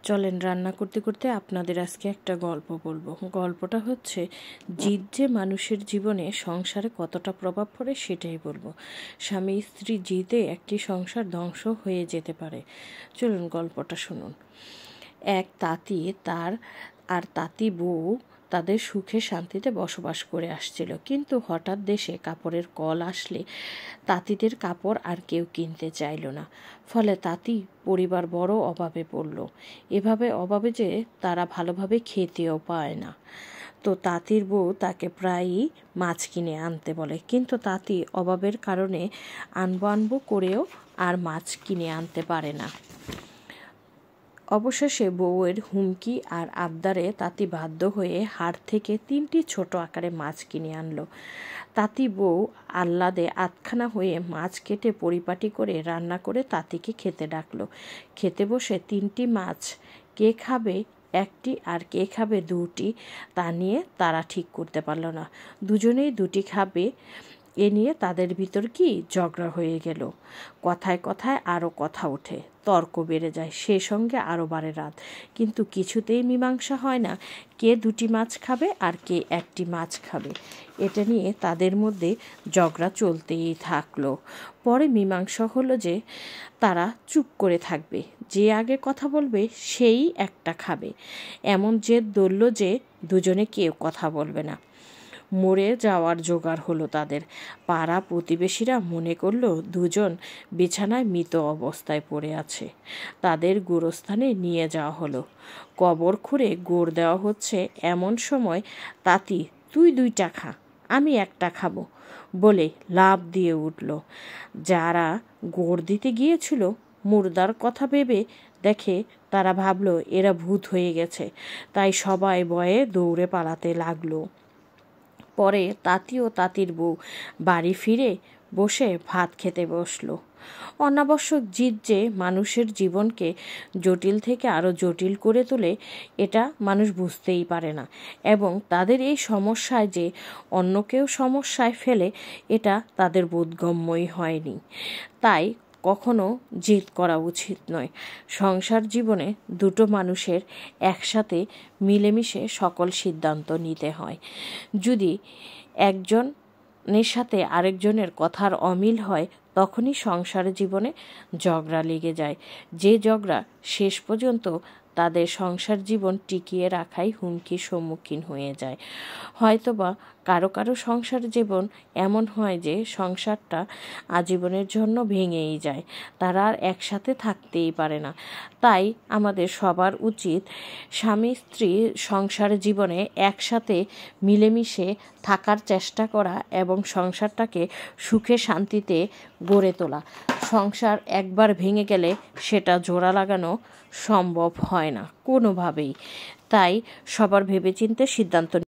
চলেন রান্না করতে করতে আপনাদের আজকে একটা গল্প বলবো। গল্পটা হচ্ছে জিদ যে মানুষের জীবনে সংসারে কতটা প্রভাব পড়ে সেটাই বলবো। স্বামী স্ত্রী জিদে একটি সংসার ধ্বংস হয়ে যেতে পারে। চলুন গল্পটা শুনুন। এক তাঁতি আর তাঁতি বউ তাদের সুখে শান্তিতে বসবাস করে আসছিল, কিন্তু হঠাৎ দেশে কাপড়ের কল আসলে তাঁতিদের কাপড় আর কেউ কিনতে চাইল না। ফলে তাঁতি পরিবার বড় অভাবে পড়ল। এভাবে অভাবে যে তারা ভালোভাবে খেতেও পায় না। তো তাঁতির বউ তাকে প্রায়ই মাছ কিনে আনতে বলে, কিন্তু তাঁতি অভাবের কারণে আনবো করেও আর মাছ কিনে আনতে পারে না। অবশেষে বউয়ের হুমকি আর আবদারে তাঁতি বাধ্য হয়ে হাট থেকে 3টি ছোট আকারে মাছ কিনে আনলো। তাঁতি বউ আহ্লাদে আধখানা হয়ে মাছ কেটে পরিপাটি করে রান্না করে তাঁতিকে খেতে ডাকলো। খেতে বসে 3টি মাছ কে খাবে 1টি আর কে খাবে 2টি তা নিয়ে তারা ঠিক করতে পারল না। দুজনেই 2টি খাবে এ নিয়ে তাদের ভিতর কি ঝগড়া হয়ে গেল। কথায় কথায় আরও কথা ওঠে, তর্ক বেড়ে যায়, সে সঙ্গে আরও বাড়ে রাত। কিন্তু কিছুতেই মীমাংসা হয় না কে 2টি মাছ খাবে আর কে 1টি মাছ খাবে। এটা নিয়ে তাদের মধ্যে ঝগড়া চলতেই থাকলো। পরে মীমাংসা হলো যে তারা চুপ করে থাকবে, যে আগে কথা বলবে সেই একটা খাবে। এমন জেদ ধরল যে দুজনে কেউ কথা বলবে না। মরে যাওয়ার জোগাড় হলো তাদের। পাড়া প্রতিবেশীরা মনে করলো দুজন বিছানায় মৃত অবস্থায় পড়ে আছে। তাদের গোরস্থানে নিয়ে যাওয়া হলো। কবর খুঁড়ে গোড় দেওয়া হচ্ছে। এমন সময় তাঁতি, তুই 2টা খা, আমি 1টা খাবো বলে লাফ দিয়ে উঠল। যারা গোড় দিতে গিয়েছিল মুর্দার কথা ভেবে দেখে তারা ভাবলো এরা ভূত হয়ে গেছে, তাই সবাই ভয়ে দৌড়ে পালাতে লাগলো। পরে তাঁতি ও তাঁতির বউ বাড়ি ফিরে বসে ভাত খেতে বসলো। অনাবশ্যক জিদ যে মানুষের জীবনকে জটিল থেকে আরও জটিল করে তোলে এটা মানুষ বুঝতেই পারে না, এবং তাদের এই সমস্যায় যে অন্যকেও সমস্যায় ফেলে এটা তাদের বোধগম্যই হয়নি। তাই কখনো জিদ করা উচিত নয়। সংসার জীবনে 2টো মানুষের একসাথে মিলেমিশে সকল সিদ্ধান্ত নিতে হয়। যদি একজনের সাথে আরেকজনের কথার অমিল হয় তখনই সংসার জীবনে ঝগড়া লেগে যায়, যে ঝগড়া শেষ পর্যন্ত তাদের সংসার জীবন টিকিয়ে রাখাই হুমকির সম্মুখীন হয়ে যায়। হয়তোবা কারো কারো সংসার জীবন এমন হয় যে সংসারটা আজীবনের জন্য ভেঙেই যায়, তারা আর একসাথে থাকতেই পারে না। তাই আমাদের সবার উচিত স্বামী স্ত্রী সংসার জীবনে একসাথে মিলেমিশে থাকার চেষ্টা করা এবং সংসারটাকে সুখে শান্তিতে গড়ে তোলা। সংসার একবার ভেঙে গেলে সেটা জোড়া লাগানো সম্ভব হয় না কোনোভাবেই। তাই সবার ভেবেচিন্তে সিদ্ধান্ত